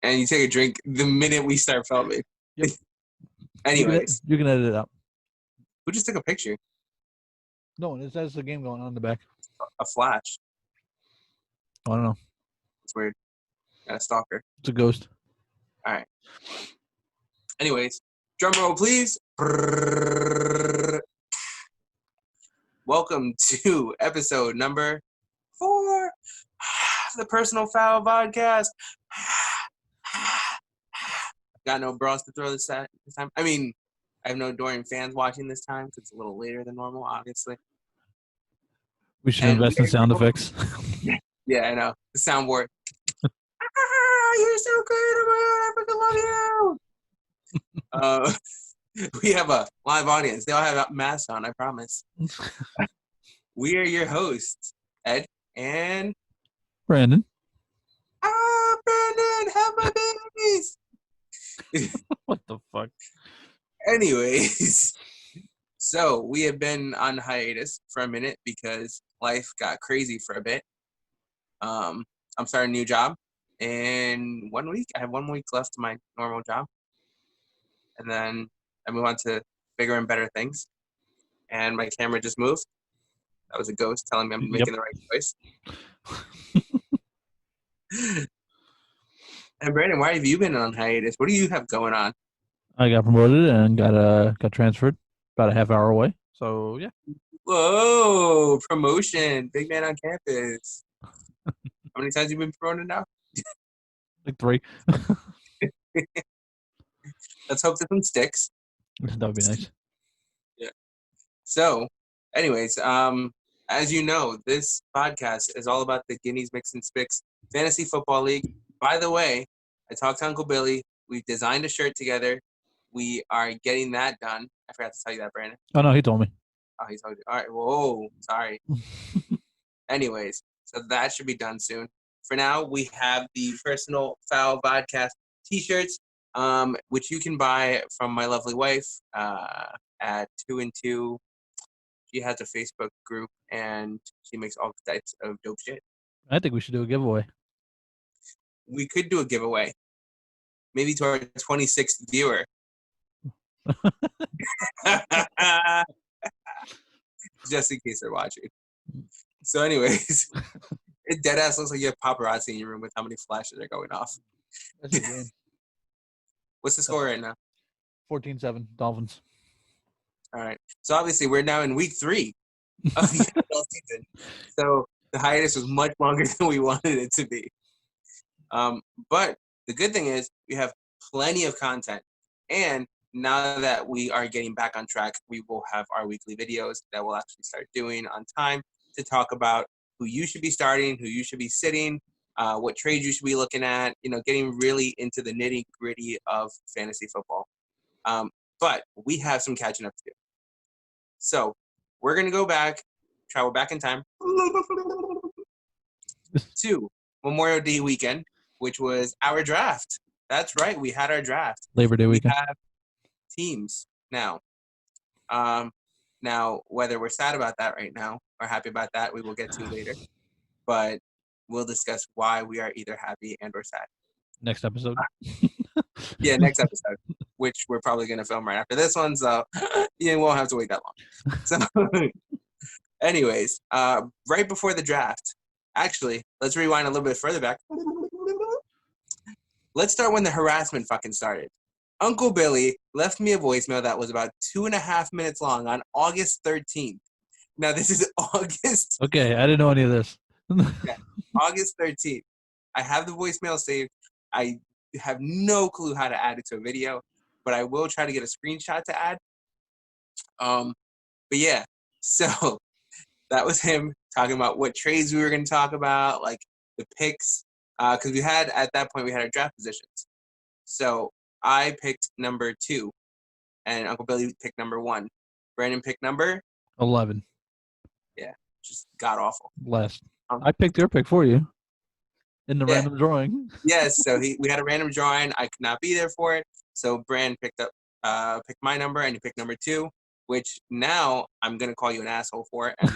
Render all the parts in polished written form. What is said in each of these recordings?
and you take a drink the minute we start filming. Yep. Anyways, you can edit it out. who just took a picture? No, it says the game going on in the back. A flash. I don't know. It's weird. Got a stalker. It's a ghost. All right. Anyways, drum roll, please. Welcome to episode number 4 of the Personal Foul Vodcast. Got no bras to throw this time. I mean, I have no Dorian fans watching this time because it's a little later than normal, obviously. We should invest in sound effects. Yeah, I know. The soundboard. You're so good, I freaking love you. We have a live audience. They all have masks on, I promise. We are your hosts, Ed and Brandon. Brandon, have my babies. What the fuck? Anyways, so we have been on hiatus for a minute because life got crazy for a bit. I'm starting a new job in 1 week. I have 1 week left to my normal job. And then I move on to bigger and better things. And my camera just moved. That was a ghost telling me I'm making the right choice. And Brandon, why have you been on hiatus? What do you have going on? I got promoted and got transferred about a half hour away. So yeah. Whoa, promotion. Big man on campus. How many times have you been promoted now? Like 3. Let's hope this one sticks. That would be nice. Yeah. So, anyways, as you know, this podcast is all about the Guineas Mix and Spicks Fantasy Football League. By the way, I talked to Uncle Billy. We've designed a shirt together. We are getting that done. I forgot to tell you that, Brandon. Oh, no, he told me. Oh, he told you. All right. Whoa, sorry. Anyways, so that should be done soon. For now, we have the Personal Foul Vodcast t-shirts, which you can buy from my lovely wife at 2 and 2. She has a Facebook group, and she makes all types of dope shit. I think we should do a giveaway. We could do a giveaway. Maybe to our 26th viewer. Just in case they're watching. So anyways, it deadass looks like you have paparazzi in your room with how many flashes are going off. That's the game. What's the score right now? 14-7, Dolphins. All right. So obviously we're now in week 3 of the NFL season. So the hiatus was much longer than we wanted it to be. But the good thing is we have plenty of content. And now that we are getting back on track, we will have our weekly videos that we'll actually start doing on time to talk about who you should be starting, who you should be sitting, what trades you should be looking at, getting really into the nitty-gritty of fantasy football. But we have some catching up to do. So we're going to go back, travel back in time to Memorial Day weekend, which was our draft. That's right. We had our draft. Labor Day weekend. We have teams now. Now, whether we're sad about that right now or happy about that, we will get to later. But we'll discuss why we are either happy and or sad. Next episode. Yeah, next episode, which we're probably going to film right after this one. So you won't have to wait that long. So anyways, right before the draft, actually, let's rewind a little bit further back. Let's start when the harassment fucking started. Uncle Billy left me a voicemail that was about 2.5 minutes long on August 13th. Now, this is August. Okay, I didn't know any of this. Yeah, August 13th. I have the voicemail saved. I have no clue how to add it to a video, but I will try to get a screenshot to add. But yeah, so that was him talking about what trades we were going to talk about, like the picks, because at that point, we had our draft positions. So I picked number 2, and Uncle Billy picked number 1. Brandon picked number 11. Yeah, just god awful. Last. I picked your pick for you in the Yeah. random drawing. Yes, so we had a random drawing. I could not be there for it, so Brandon picked my number, and he picked number 2, which now I'm gonna call you an asshole for it, and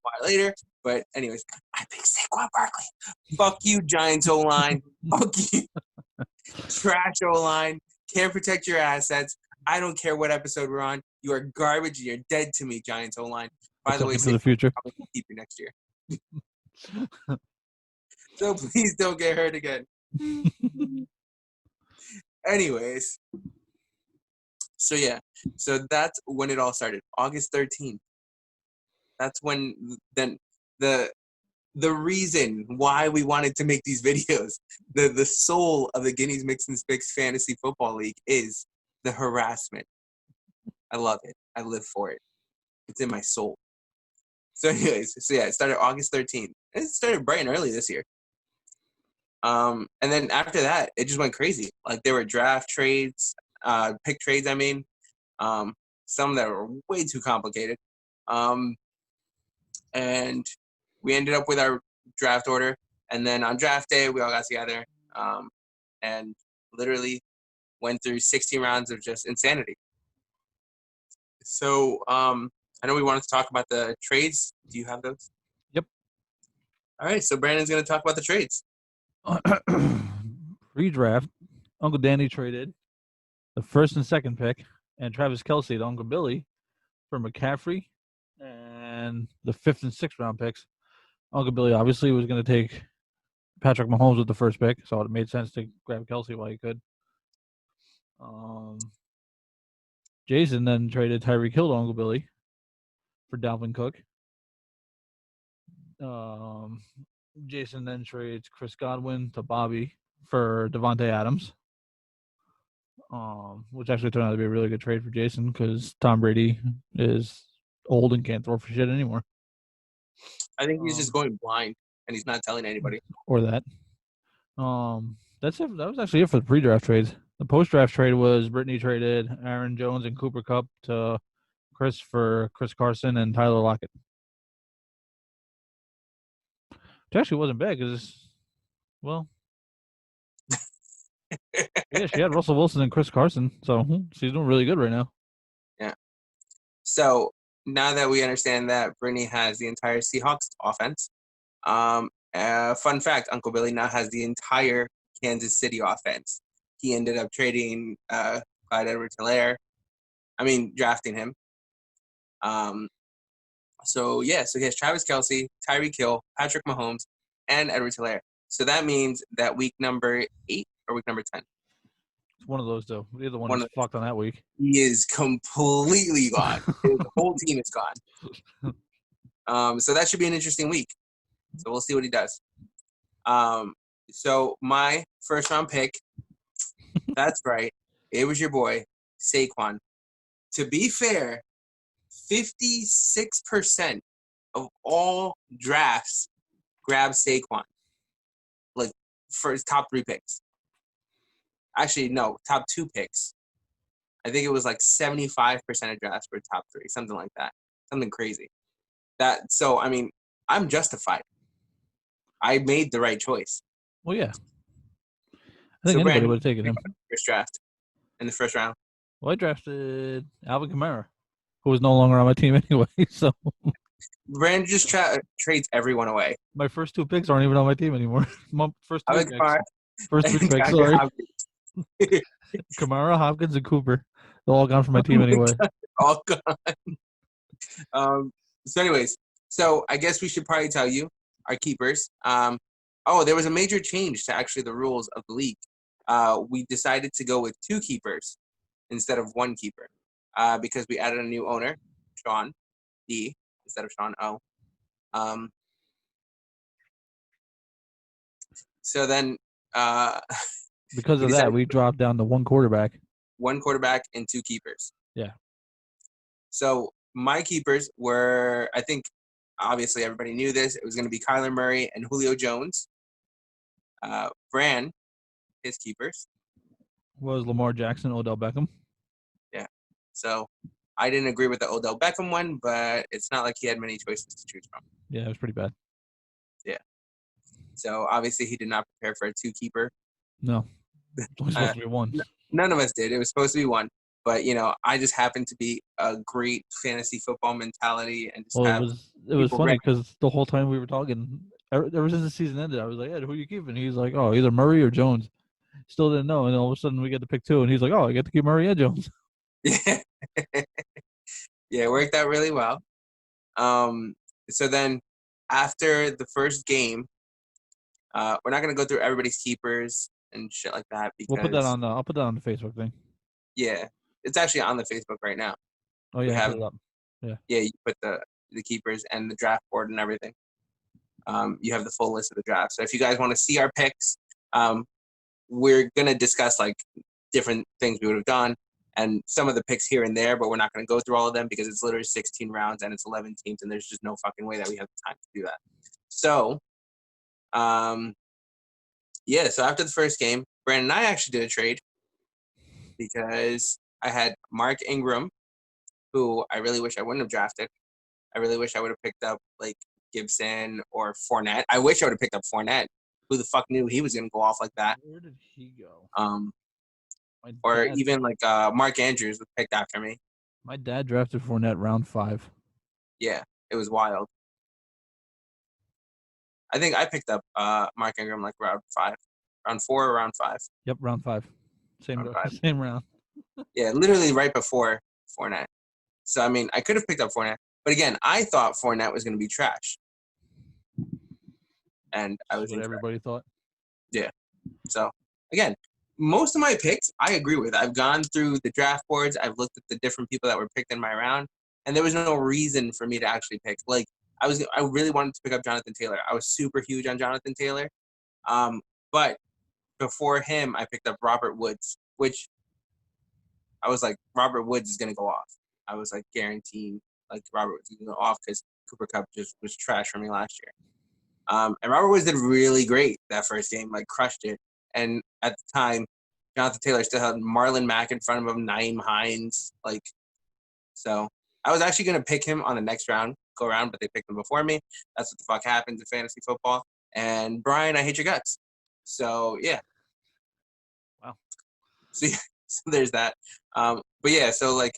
why later. But anyways, I picked Saquon Barkley. Fuck you, Giants O-line. Fuck you. Trash O-line. Can't protect your assets. I don't care what episode we're on. You are garbage and you're dead to me, Giants O-line. By the way, Into the future. I'll keep you next year. So please don't get hurt again. Anyways. So yeah. So that's when it all started. August 13th. That's when then the reason why we wanted to make these videos, the soul of the Guineas Mix and Spicks Fantasy Football League is the harassment. I love it. I live for it. It's in my soul. So anyways, so yeah, it started August 13th. It started bright and early this year. And then after that, it just went crazy. Like there were draft trades, pick trades, I mean. Some that were way too complicated. And we ended up with our draft order. And then on draft day, we all got together and literally went through 16 rounds of just insanity. So I know we wanted to talk about the trades. Do you have those? Yep. All right. So Brandon's going to talk about the trades. Redraft. Uncle Danny traded the first and second pick and Travis Kelce to Uncle Billy for McCaffrey and the 5th and 6th round picks. Uncle Billy obviously was going to take Patrick Mahomes with the first pick, so it made sense to grab Kelce while he could. Jason then traded Tyreek Hill to Uncle Billy for Dalvin Cook. Jason then trades Chris Godwin to Bobby for Devontae Adams, which actually turned out to be a really good trade for Jason because Tom Brady is old and can't throw for shit anymore. I think he's just going blind and he's not telling anybody. Or that. That's it. That was actually it for the pre-draft trades. The post-draft trade was Brittany traded Aaron Jones and Cooper Kupp to Chris for Chris Carson and Tyler Lockett. It actually wasn't bad because, well, yeah, she had Russell Wilson and Chris Carson, so she's doing really good right now. Yeah. So now that we understand that Brittany has the entire Seahawks offense, fun fact, Uncle Billy now has the entire Kansas City offense. He ended up trading Clyde Edwards-Helaire. Drafting him. So he has Travis Kelce, Tyreek Hill, Patrick Mahomes, and Edwards-Helaire. So that means that week number 8 or week number 10. It's one of those, though. The other one is fucked on that week. He is completely gone. The whole team is gone. So that should be an interesting week. So we'll see what he does. So my first round pick, that's right, it was your boy, Saquon. To be fair, 56% of all drafts grab Saquon, like for his top 3 picks. Actually, no, top 2 picks. I think it was like 75% of drafts were top 3, something like that. Something crazy. I'm justified. I made the right choice. Well, yeah. I think anybody would have taken him. First draft in the first round. Well, I drafted Alvin Kamara, who was no longer on my team anyway. So Brandon just trades everyone away. My first 2 picks aren't even on my team anymore. My first 3 picks. First 3 picks, sorry. Kamara, Hopkins, and Cooper. They're all gone from my team anyway. All gone. So anyways, I guess we should probably tell you our keepers. There was a major change to actually the rules of the league. We decided to go with 2 keepers instead of 1 keeper because we added a new owner, Sean E, instead of Sean O. So then because of that, we dropped down to 1 quarterback. 1 quarterback and 2 keepers. Yeah. So my keepers were, I think, obviously everybody knew this. It was going to be Kyler Murray and Julio Jones. Bran, his keepers. Was Lamar Jackson, Odell Beckham. Yeah. So I didn't agree with the Odell Beckham one, but it's not like he had many choices to choose from. Yeah, it was pretty bad. Yeah. So obviously he did not prepare for a 2 keeper. No. It was supposed to be 1. None of us did. It was supposed to be 1. But, I just happened to be a great fantasy football mentality and just it was funny because the whole time we were talking, ever since the season ended, I was like, "Ed, who are you keeping?" He's like, "Oh, either Murray or Jones." Still didn't know, and all of a sudden we get to pick 2, and he's like, "Oh, I get to keep Murray and Jones." Yeah, yeah, it worked out really well. So then after the first game, we're not gonna go through everybody's keepers and shit like that We'll put that because on. I'll put that on the Facebook thing. yeah, it's actually on the Facebook right now. Oh We yeah, I have put it up. Yeah. yeah, you put the keepers and the draft board and everything. You have the full list of the draft. So if you guys want to see our picks, we're gonna discuss like different things we would have done and some of the picks here and there, but we're not gonna go through all of them because it's literally 16 rounds and it's 11 teams, and there's just no fucking way that we have the time to do that. So, yeah. So after the first game, Brandon and I actually did a trade because I had Mark Ingram, who I really wish I wouldn't have drafted. I really wish I would have picked up like Gibson or Fournette. I wish I would have picked up Fournette. Who the fuck knew he was gonna go off like that? Where did he go? Or even like Mark Andrews was picked after me. My dad drafted Fournette round 5. Yeah, it was wild. I think I picked up Mark Ingram like round 4 or round 5. Yep, round 5. Round 5. Same round. Yeah, literally right before Fournette. So I mean, I could have picked up Fournette, but again, I thought Fournette was going to be trash, and I was what everybody thought. Yeah. So again, most of my picks I agree with. I've gone through the draft boards. I've looked at the different people that were picked in my round, and there was no reason for me to actually pick. Like I really wanted to pick up Jonathan Taylor. I was super huge on Jonathan Taylor, but before him, I picked up Robert Woods, which I was like, Robert Woods is gonna go off. I was like guaranteeing like Robert Woods is gonna go off because Cooper Kupp just was trash for me last year. And Robert Woods did really great that first game, like crushed it. And at the time, Jonathan Taylor still had Marlon Mack in front of him, Naeem Hines, like so. I was actually gonna pick him on the next go around, but they picked him before me. That's what the fuck happens in fantasy football. And Brian, I hate your guts. So yeah. Wow. So, so there's that. But yeah, so like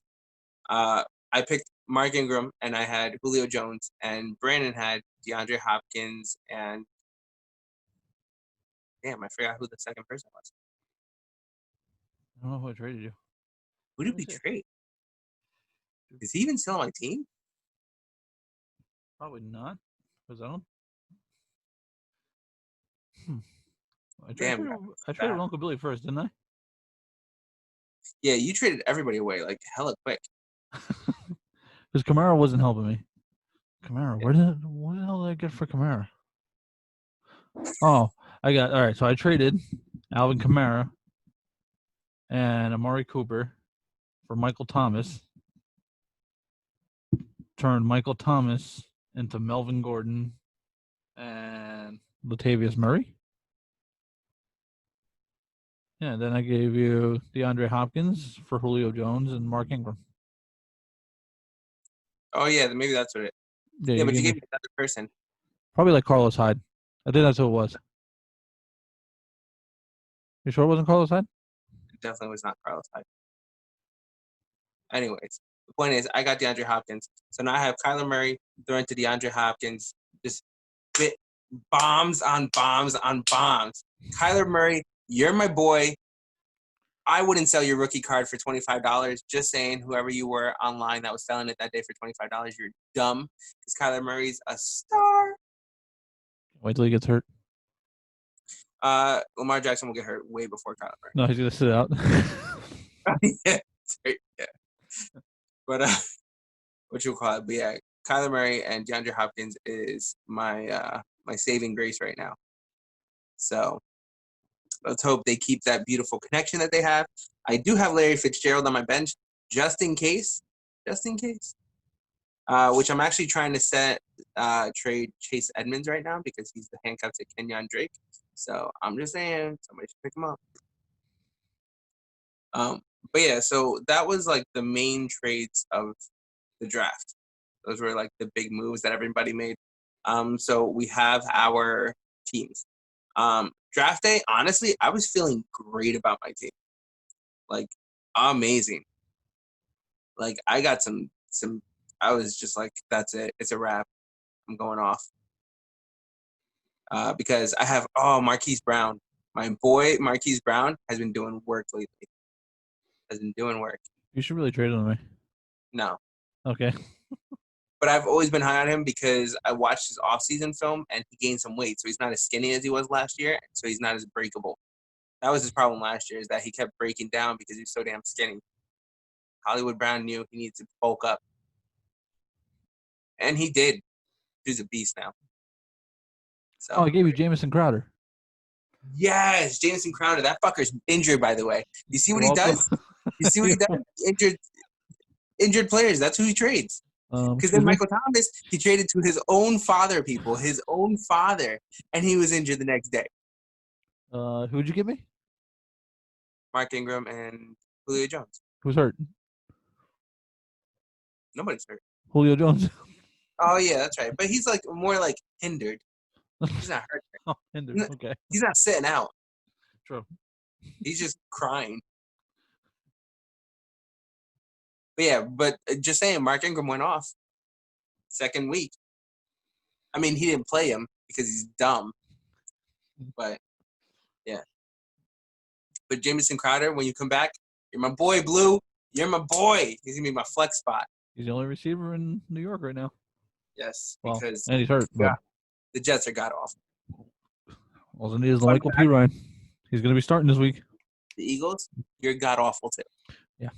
I picked Mark Ingram and I had Julio Jones, and Brandon had DeAndre Hopkins, and damn, I forgot who the second person was. I don't know who I traded you. Who did we trade? Is he even still on my team? Probably not, because I don't. I traded Uncle Billy first, didn't I? Yeah, you traded everybody away like hella quick. Because Kamara wasn't helping me. Kamara, what the hell did I get for Kamara? Oh, all right. So I traded Alvin Kamara and Amari Cooper for Michael Thomas. Turned Michael Thomas into Melvin Gordon and Latavius Murray. Yeah, then I gave you DeAndre Hopkins for Julio Jones and Mark Ingram. Oh yeah, maybe that's what it. Yeah, but you gave me another person. Probably like Carlos Hyde. I think that's who it was. You sure it wasn't Carlos Hyde? It definitely was not Carlos Hyde. Anyways, the point is, I got DeAndre Hopkins, so now I have Kyler Murray throwing to DeAndre Hopkins, just bit bombs on bombs on bombs. Kyler Murray, you're my boy. I wouldn't sell your rookie card for $25. Just saying, whoever you were online that was selling it that day for $25, you're dumb. Because Kyler Murray's a star. Wait till he gets hurt. Lamar Jackson will get hurt way before Kyler Murray. No, he's gonna sit out. Yeah, yeah. But what you call it? But yeah, Kyler Murray and DeAndre Hopkins is my my saving grace right now. So let's hope they keep that beautiful connection that they have. I do have Larry Fitzgerald on my bench just in case, which I'm actually trying to trade Chase Edmonds right now because he's the handcuff to Kenyon Drake. So I'm just saying somebody should pick him up. But yeah, so that was like the main trades of the draft. Those were like the big moves that everybody made. So we have our teams. Draft day, honestly, I was feeling great about my team. Like amazing. Like I got some I was just like, that's it. It's a wrap. I'm going off. Because I have Marquise Brown. My boy Marquise Brown has been doing work lately. You should really trade him to me. No. Okay. But I've always been high on him because I watched his off-season film and he gained some weight. So he's not as skinny as he was last year. So he's not as breakable. That was his problem last year, is that he kept breaking down because he was so damn skinny. Hollywood Brown knew he needed to bulk up. And he did. He's a beast now. So I gave you Jamison Crowder. yes, Jameson Crowder. That fucker's injured, by the way. You see what he does? You see what he does? Injured players. That's who he trades. Because then Michael Thomas, he traded to his own father, and he was injured the next day. Who'd you give me? Mark Ingram and Julio Jones. Who's hurt? Nobody's hurt. Julio Jones. Oh yeah, that's right. But he's like more like hindered. He's not hurt. Hindered. Okay. He's not sitting out. True. He's just crying. But yeah, just saying, Mark Ingram went off second week. I mean, he didn't play him because he's dumb. But yeah. But Jamison Crowder, when you come back, you're my boy, Blue. You're my boy. He's gonna be my flex spot. He's the only receiver in New York right now. Yes, well, because and he's hurt. But the Jets are god awful. All it is Michael P. Ryan. He's gonna be starting this week. The Eagles, you're god awful too. Yeah.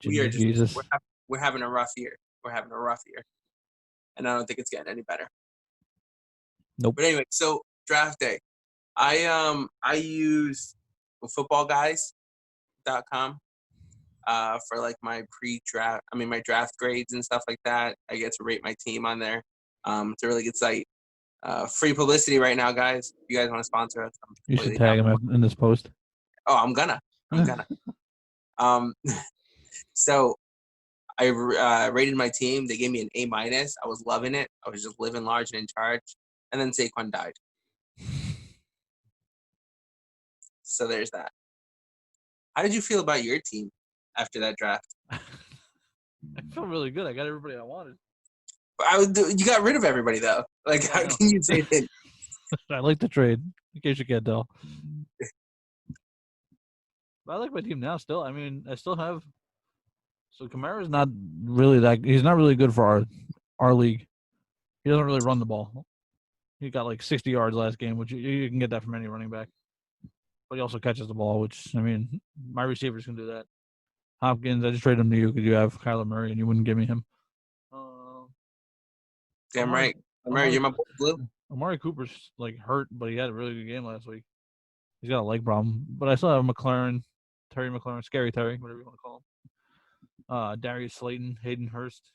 We are Jesus. We're having a rough year. And I don't think it's getting any better. Nope. But anyway, so draft day. I use footballguys.com for like my my draft grades and stuff like that. I get to rate my team on there. It's a really good site. Free publicity right now, guys. If you guys want to sponsor us, you should tag him in this post. Oh, I'm gonna. So I rated my team. They gave me an A-. I was loving it. I was just living large and in charge. And then Saquon died. So there's that. How did you feel about your team after that draft? I felt really good. I got everybody I wanted. You got rid of everybody, though. Like, how can you say that? I like the trade, in case you can't tell. But I like my team now still. I mean, I still have... So Kamara's not really that... He's not really good for our league. He doesn't really run the ball. He got like 60 yards last game, which you can get that from any running back. But he also catches the ball, which, I mean, my receivers can do that. Hopkins, I just traded him to you because you have Kyler Murray and you wouldn't give me him. Damn right. You're my boy, Blue. Amari Cooper's like hurt, but he had a really good game last week. He's got a leg problem. But I still have Terry McLaurin, Scary Terry, whatever you want to call him. Darius Slayton, Hayden Hurst,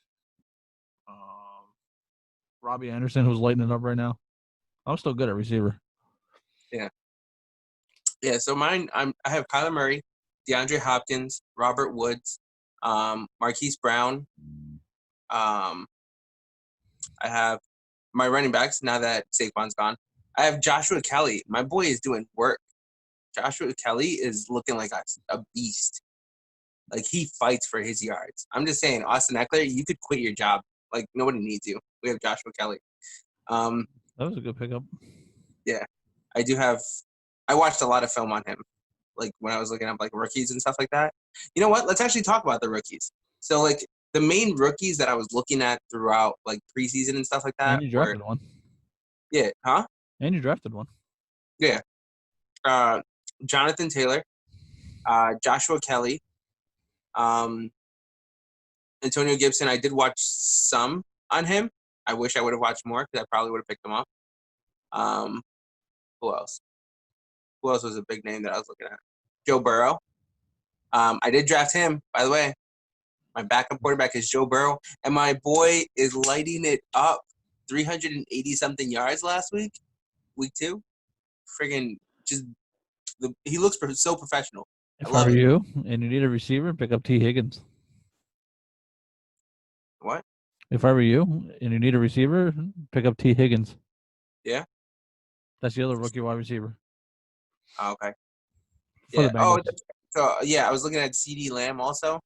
Robbie Anderson, who's lighting it up right now. I'm still good at receiver. Yeah. Yeah, so mine, I have Kyler Murray, DeAndre Hopkins, Robert Woods, Marquise Brown. I have my running backs, now that Saquon's gone. I have Joshua Kelly. My boy is doing work. Joshua Kelly is looking like a beast. Like, he fights for his yards. I'm just saying, Austin Eckler, you could quit your job. Like, nobody needs you. We have Joshua Kelly. That was a good pickup. Yeah. I watched a lot of film on him, like when I was looking up like rookies and stuff like that. You know what? Let's actually talk about the rookies. So like the main rookies that I was looking at throughout like preseason and stuff like that. And you drafted one. Yeah. Huh? And you drafted one. Yeah. Jonathan Taylor, Joshua Kelly, Antonio Gibson. I did watch some on him. I wish I would have watched more because I probably would have picked him up. Who else? Who else was a big name that I was looking at? Joe Burrow. I did draft him, by the way. My backup quarterback is Joe Burrow. And my boy is lighting it up. 380-something yards last week. Week 2. Friggin' he looks so professional. If I were you and you need a receiver, pick up T. Higgins. What? If I were you and you need a receiver, pick up T. Higgins. Yeah? That's the other rookie wide receiver. Oh, okay. Yeah. So I was looking at CD Lamb also.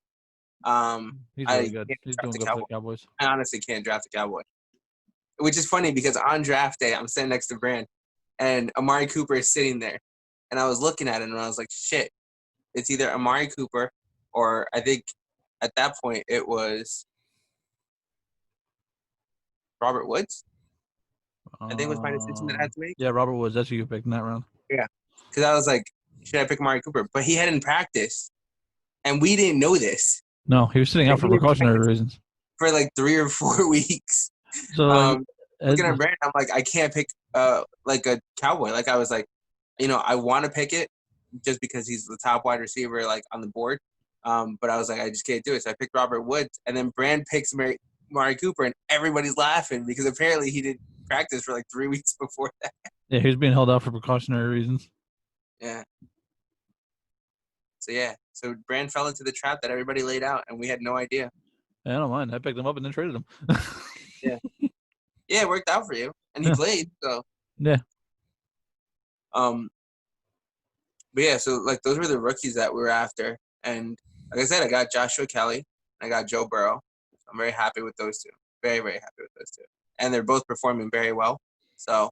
He's really good. He's doing good for the Cowboys. I honestly can't draft the Cowboy. Which is funny because on draft day, I'm sitting next to Brand. and Amari Cooper is sitting there. And I was looking at it, and I was like, shit, it's either Amari Cooper or I think at that point it was Robert Woods. I think it was my decision that I had to make. Yeah, Robert Woods. That's who you picked in that round. Yeah. Because I was like, should I pick Amari Cooper? But he hadn't practiced, and we didn't know this. No, he was sitting out for precautionary reasons. For like 3 or 4 weeks. So looking at Brandon, I'm like, I can't pick like a Cowboy. Like I was like, I want to pick it just because he's the top wide receiver like on the board. But I was like, I just can't do it. So I picked Robert Woods, and then Brand picks Amari Cooper, and everybody's laughing because apparently he didn't practice for like 3 weeks before that. Yeah, he was being held out for precautionary reasons. Yeah. So Brand fell into the trap that everybody laid out, and we had no idea. Yeah, I don't mind. I picked him up and then traded him. Yeah. Yeah, it worked out for you, and he played. So yeah. But yeah, so like those were the rookies that we were after, and like I said, I got Joshua Kelly, I got Joe Burrow. I'm very happy with those two. Very, very happy with those two, and they're both performing very well. So,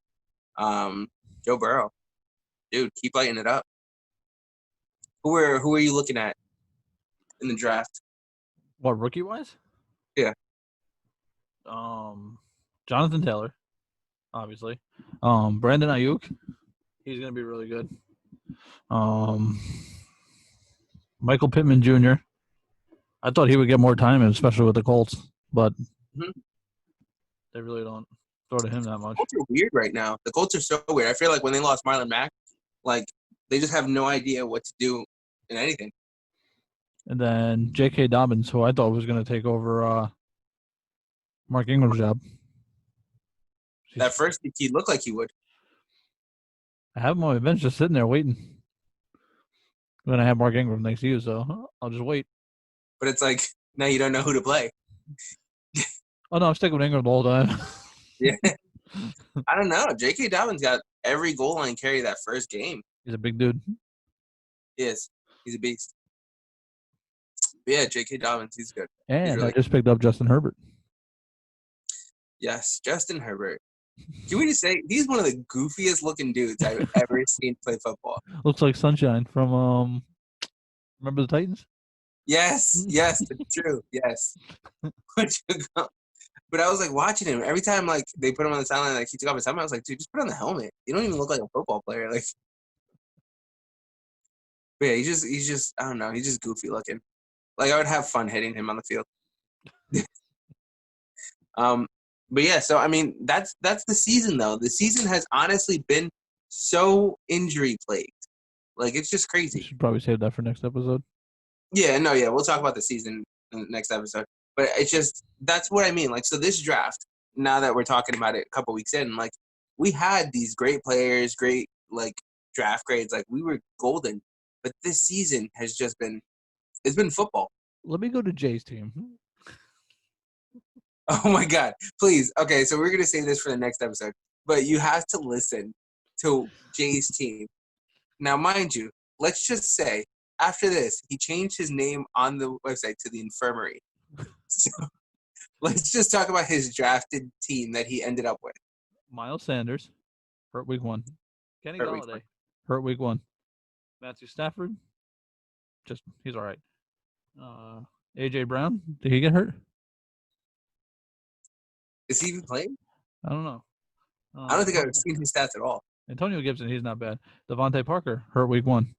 Joe Burrow, dude, keep lighting it up. Who are you looking at in the draft? What, rookie wise? Yeah. Jonathan Taylor, obviously. Brandon Ayuk, he's gonna be really good. Michael Pittman Jr. I thought he would get more time, especially with the Colts, but they really don't throw to him that much. The Colts are weird right now. The Colts are so weird. I feel like when they lost Marlon Mack, like they just have no idea what to do in anything. And then J.K. Dobbins, who I thought was going to take over Mark Ingram's job. At first, he looked like he would. I have him on my bench just sitting there waiting. When I have Mark Ingram next to you, so I'll just wait. But it's like, now you don't know who to play. Oh, no, I'm sticking with Ingram the whole time. Yeah. I don't know. J.K. Dobbins got every goal line carry that first game. He's a big dude. He is. He's a beast. But yeah, J.K. Dobbins, he's good. And really I just picked up Justin Herbert. Yes, Justin Herbert. Can we just say he's one of the goofiest looking dudes I've ever seen play football? Looks like Sunshine from remember the Titans? Yes, that's true. Yes. But I was like watching him every time like they put him on the sideline, like he took off his helmet. I was like, dude, just put on the helmet. You don't even look like a football player. Like, but yeah, he's just I don't know, he's just goofy looking. Like I would have fun hitting him on the field. But yeah, so I mean that's the season though. The season has honestly been so injury plagued. Like it's just crazy. You should probably save that for next episode. Yeah, we'll talk about the season in the next episode. But it's just that's what I mean. Like so this draft, now that we're talking about it a couple weeks in, like we had these great players, great like draft grades, like we were golden. But this season has just been it's been football. Let me go to Jay's team. Oh my God, please. Okay, so we're gonna save this for the next episode. But you have to listen to Jay's team. Now, mind you, let's just say after this, he changed his name on the website to the Infirmary. So let's just talk about his drafted team that he ended up with. Miles Sanders, hurt week 1. Kenny Golladay, hurt week 1. Matthew Stafford, he's all right. A.J. Brown, did he get hurt? Is he even playing? I don't know. I don't think I've seen his stats at all. Antonio Gibson, he's not bad. Devontae Parker, hurt week 1.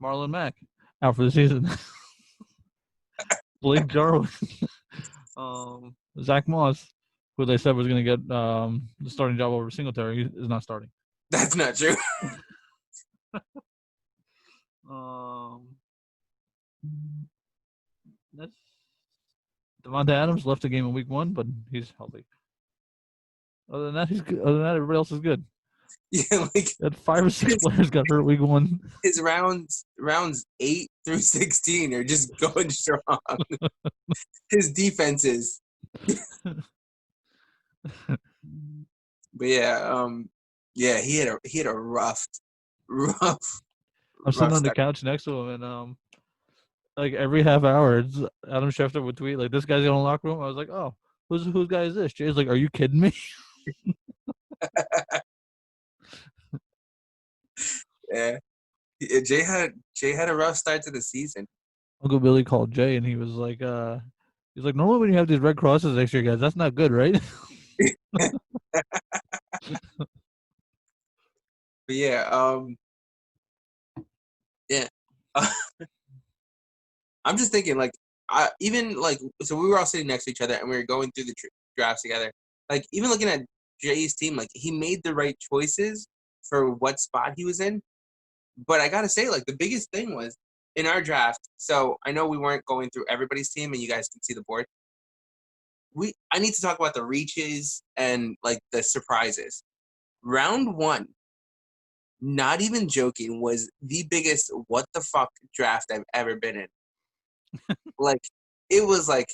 Marlon Mack, out for the season. Blake Jarwin. Zach Moss, who they said was going to get the starting job over Singletary, is not starting. That's not true. That's Devontae Adams left the game in week 1, but he's healthy. Other than that, he's good. Other than that, everybody else is good. Yeah, like that 5 or 6 players got hurt week 1. His rounds 8 through 16 are just going strong. His defenses. But yeah, he had a rough. I'm sitting on the couch next to him, and like every half hour, Adam Schefter would tweet like, "This guy's in the locker room." I was like, "Oh, whose guy is this?" Jay's like, "Are you kidding me?" Yeah. Jay had a rough start to the season. Uncle Billy called Jay and he was like, normally when you have these red crosses next year, guys, that's not good, right? But yeah, yeah. I'm just thinking, like, so we were all sitting next to each other and we were going through the drafts together. Like, even looking at Jay's team, like, he made the right choices for what spot he was in. But I gotta say, like, the biggest thing was in our draft. So I know we weren't going through everybody's team, and you guys can see the board. I need to talk about the reaches and like the surprises. Round 1, not even joking, was the biggest what the fuck draft I've ever been in. Like, it was like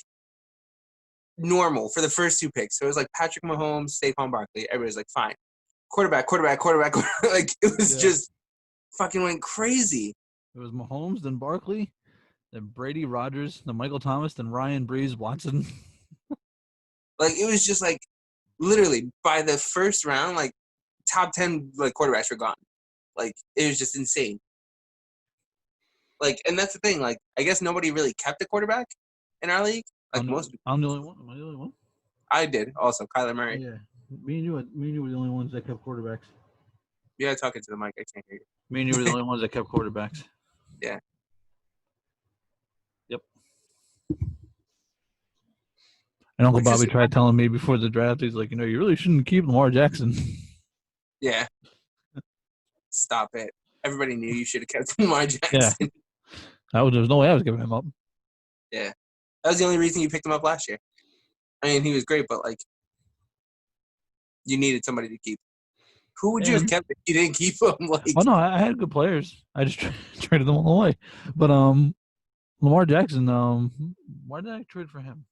normal for the first 2 picks. So it was like Patrick Mahomes, Saquon Barkley. Everybody's like, fine. Quarterback. Like, it was just fucking went crazy. It was Mahomes, then Barkley, then Brady, Rodgers, then Michael Thomas, then Ryan, Breeze, Watson. Like, it was just like literally by the first round, like top 10 like quarterbacks were gone. Like, it was just insane. Like, and that's the thing. Like, I guess nobody really kept a quarterback in our league. Like most people. I'm the only one. Am I the only one? I did also. Kyler Murray. Yeah, me and you were the only ones that kept quarterbacks. Yeah, talking to the mic. I can't hear you. Me and you were the only ones that kept quarterbacks. Yeah. Yep. And Uncle Bobby tried telling me before the draft, he's like, you really shouldn't keep Lamar Jackson. Yeah. Stop it. Everybody knew you should have kept Lamar Jackson. Yeah. There was no way I was giving him up. Yeah. That was the only reason you picked him up last year. I mean, he was great, but like, you needed somebody to keep. Who would you have kept if you didn't keep him? Like, oh no, I had good players. I just traded them all away. But Lamar Jackson, why did I trade for him?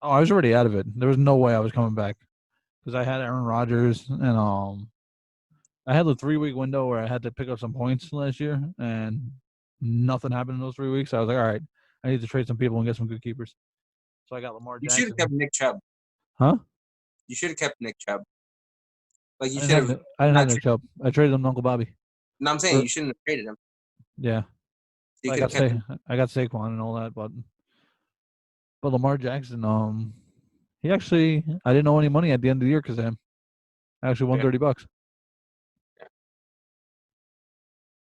Oh, I was already out of it. There was no way I was coming back because I had Aaron Rodgers and I had the 3-week window where I had to pick up some points last year, and nothing happened in those 3 weeks. So I was like, all right, I need to trade some people and get some good keepers. So I got Lamar Jackson. You should have kept Nick Chubb. Huh? You should have kept Nick Chubb. Like, you should have. I didn't have Nick Chubb. I traded him to Uncle Bobby. No, I'm saying you shouldn't have traded him. Yeah. You I got Saquon and all that, but Lamar Jackson, he actually, I didn't owe any money at the end of the year because of him. I actually won $30.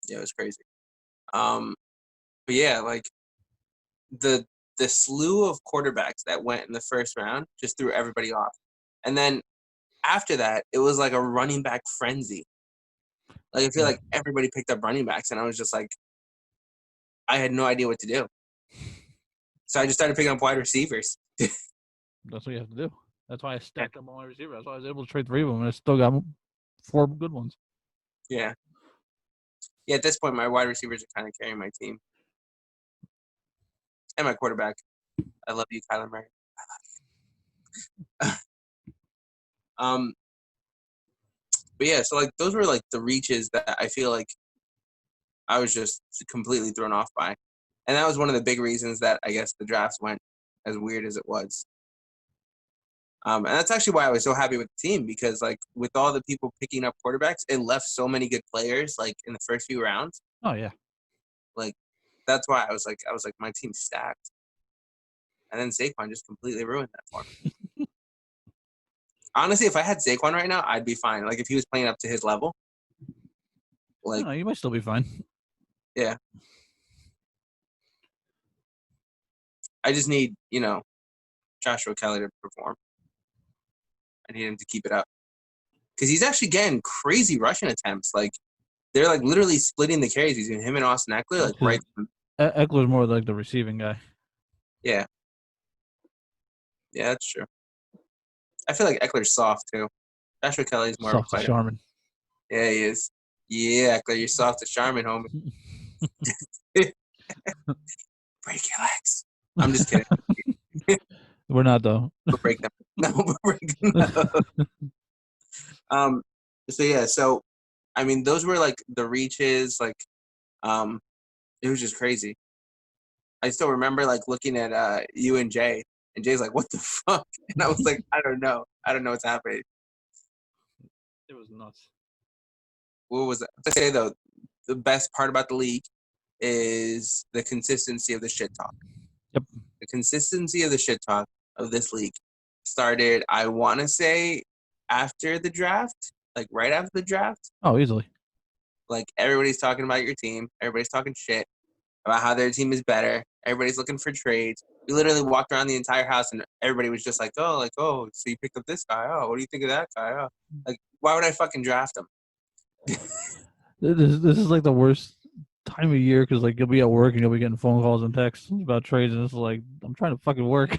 Yeah, it was crazy. But yeah, like the slew of quarterbacks that went in the first round just threw everybody off. And then after that, it was like a running back frenzy. Like, I feel like everybody picked up running backs, and I was just like, I had no idea what to do. So I just started picking up wide receivers. That's what you have to do. That's why I stacked up on wide receiver. That's why I was able to trade 3 of them, and I still got 4 good ones. Yeah. Yeah, at this point, my wide receivers are kind of carrying my team. And my quarterback. I love you, Kyler Murray. I love you. But yeah, so like those were like the reaches that I feel like I was just completely thrown off by. And that was one of the big reasons that I guess the drafts went as weird as it was. And that's actually why I was so happy with the team, because like with all the people picking up quarterbacks, it left so many good players like in the first few rounds. Oh yeah. Like, that's why I was like my team's stacked. And then Saquon just completely ruined that for me. Honestly, if I had Saquon right now, I'd be fine. Like, if he was playing up to his level. Like, no, you might still be fine. Yeah. I just need, Joshua Kelly to perform. I need him to keep it up. Because he's actually getting crazy rushing attempts. Like, they're like literally splitting the carries between him and Austin Eckler. Like, right. Eckler's more like the receiving guy. Yeah. Yeah, that's true. I feel like Eckler's soft too. Joshua Kelly's more soft as Charmin. Yeah, he is. Yeah, Eckler, you're soft as Charmin, homie. Break your legs. I'm just kidding. We're not though. We'll break them. No, we'll break them. So yeah, so I mean, those were like the reaches. Like, it was just crazy. I still remember like looking at you and Jay. And Jay's like, what the fuck? And I was like, I don't know. I don't know what's happening. It was nuts. what was that? To say though, the best part about the league is the consistency of the shit talk. Yep. The consistency of the shit talk of this league started, I want to say, after the draft, like right after the draft. Oh, easily. Like everybody's talking about your team. Everybody's talking shit about how their team is better. Everybody's looking for trades. We literally walked around the entire house and everybody was just like, oh, so you picked up this guy. Oh, what do you think of that guy? Oh, like, why would I fucking draft him? This is like the worst time of year because like you'll be at work and you'll be getting phone calls and texts about trades, and it's like I'm trying to fucking work.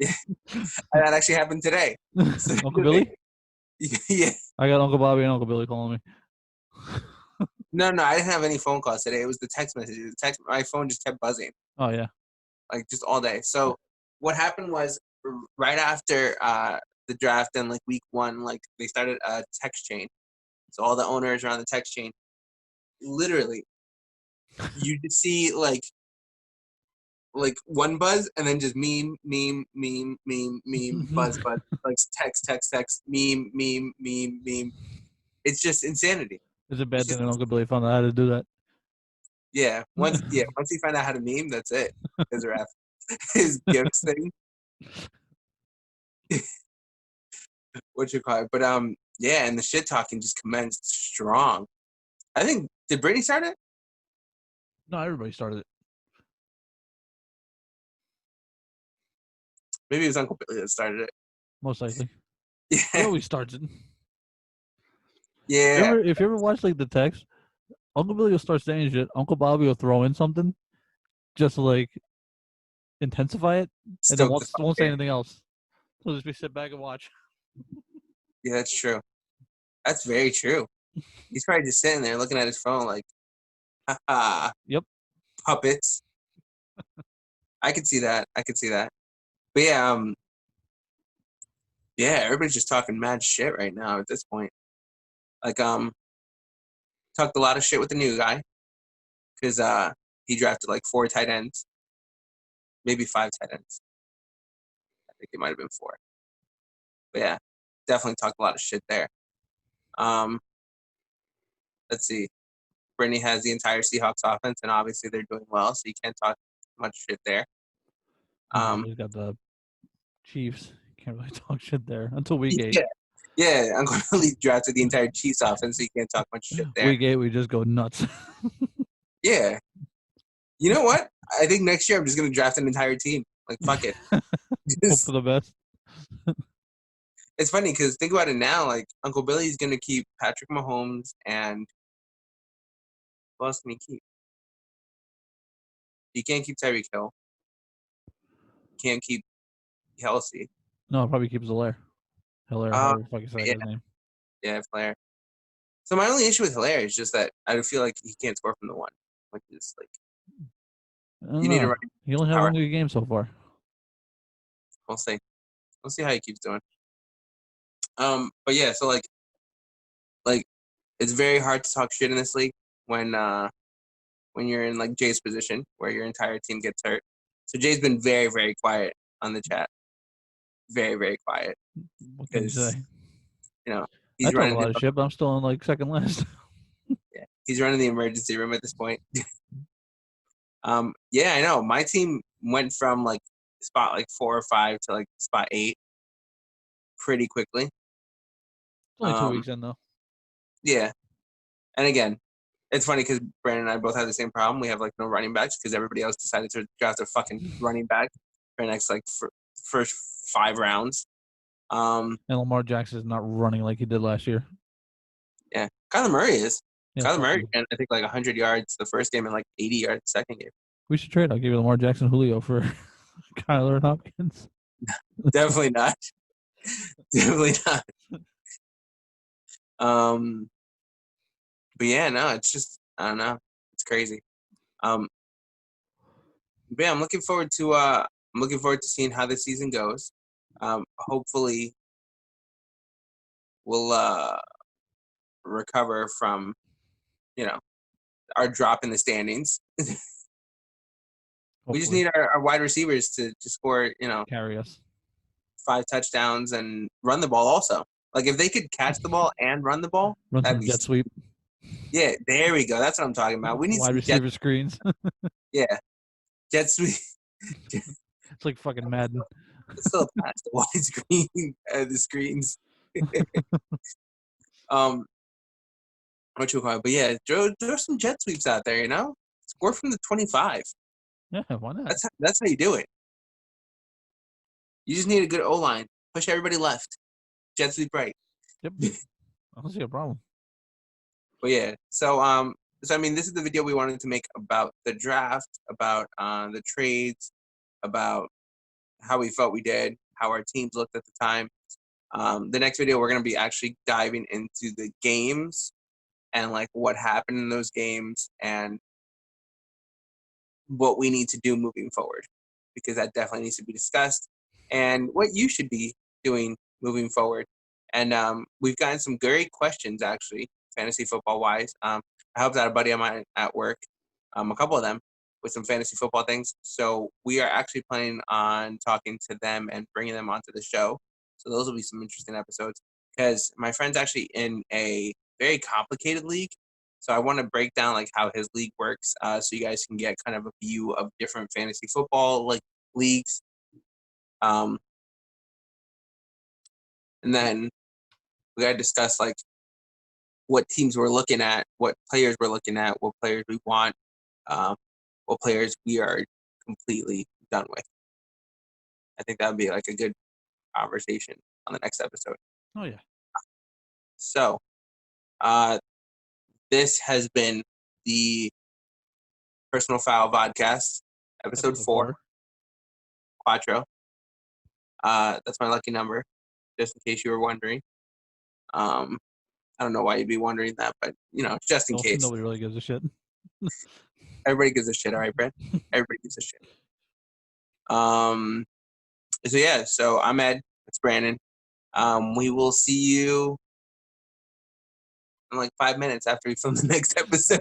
That actually happened today. So, Uncle Billy? Yeah. I got Uncle Bobby and Uncle Billy calling me. No, I didn't have any phone calls today. It was the text messages. My phone just kept buzzing. Oh yeah. Like just all day. So what happened was right after the draft and like week 1, like they started a text chain. So all the owners are on the text chain. Literally, you just see like one buzz and then just meme, buzz, like text, meme. It's just insanity. It's a bad thing that Uncle Billy found out how to do that. Yeah, once he found out how to meme, that's it. His gifts thing. What you call it? But yeah, and the shit talking just commenced strong. I think, did Brittany start it? No, everybody started it. Maybe it was Uncle Billy that started it. Most likely. Yeah. He always starts it. Yeah. If you ever watch like the text, Uncle Billy will start saying shit. Uncle Bobby will throw in something, just to like intensify it, and then won't say anything else. So just be sit back and watch. Yeah, that's true. That's very true. He's probably just sitting there looking at his phone like, ha. Yep. Puppets. I could see that. But yeah, yeah, everybody's just talking mad shit right now at this point. Like, talked a lot of shit with the new guy because he drafted like 4 tight ends, maybe 5 tight ends. I think it might have been 4. But yeah, definitely talked a lot of shit there. Let's see. Brittany has the entire Seahawks offense, and obviously they're doing well, so you can't talk much shit there. He's got the Chiefs. Can't really talk shit there until week 8. Yeah, Uncle Billy drafted the entire Chiefs offense, so you can't talk much shit there. Week 8, we just go nuts. Yeah. You know what? I think next year I'm just going to draft an entire team. Like, fuck it. Hope for the best. It's funny because think about it now. Like, Uncle Billy's going to keep Patrick Mahomes and who else can he keep? He can't keep Tyreek Hill. He can't keep Kelsey. No, I'll probably keep Hilaire. Hilaire, however the fuck you say his name. Yeah, Hilaire. So my only issue with Hilaire is just that I feel like he can't score from the 1. Which is like, you need to run. He only had 1 good game so far. We'll see. We'll see how he keeps doing. But yeah, so like it's very hard to talk shit in this league when you're in like Jay's position where your entire team gets hurt. So Jay's been very, very quiet on the chat. Very, very quiet. What can you say? You know, he's running a lot of shit, but I'm still in like second last. Yeah, he's running the emergency room at this point. Yeah, I know. My team went from like spot like 4 or 5 to like spot 8 pretty quickly. It's only 2 weeks in though. Yeah, and again, it's funny because Brandon and I both have the same problem. We have like no running backs because everybody else decided to draft a fucking running back for the next like first 5 rounds. And Lamar Jackson is not running like he did last year. Yeah, Kyler Murray is. Yeah, Kyler Murray ran, I think, like 100 yards the first game and like 80 yards the second game. We should trade. I'll give you Lamar Jackson, Julio for Kyler and Hopkins. Definitely not. Definitely not. But yeah, no, it's just I don't know. It's crazy. But yeah, I'm looking forward to seeing how the season goes. Hopefully, we'll recover from, our drop in the standings. We just need our wide receivers to score, carry us 5 touchdowns and run the ball also. Like if they could catch the ball and run the ball, run that'd some be jet sweep. Yeah, there we go. That's what I'm talking about. We need Wide some jet. receiver screens. Yeah, jet sweep. It's like fucking Madden. It's still past the widescreen the screens. um, what you call it? But yeah, there's some jet sweeps out there. Score from the 25. Yeah, why not? That's how you do it. You just need a good O line. Push everybody left. Jet sweep right. Yep. I don't see a problem. But yeah, so I mean, this is the video we wanted to make about the draft, about the trades, about how we felt we did, how our teams looked at the time. The next video we're gonna be actually diving into the games and like what happened in those games and what we need to do moving forward, because that definitely needs to be discussed, and what you should be doing moving forward. And we've gotten some great questions, actually, fantasy football wise. I helped out a buddy of mine at work, a couple of them, with some fantasy football things. So we are actually planning on talking to them and bringing them onto the show. So those will be some interesting episodes, because my friend's actually in a very complicated league. So I want to break down like how his league works, so you guys can get kind of a view of different fantasy football like leagues. And then we got to discuss like what teams we're looking at, what players we're looking at, what players we want, um, what players we are completely done with. I think that would be like a good conversation on the next episode. Oh yeah. So this has been the Personal Foul Vodcast, episode 4, Quattro. That's my lucky number, just in case you were wondering. I don't know why you'd be wondering that, but just in case. Nobody really gives a shit. Everybody gives a shit, all right, Brent? Everybody gives a shit. So yeah, so I'm Ed. It's Brandon. We will see you in like 5 minutes after we film the next episode.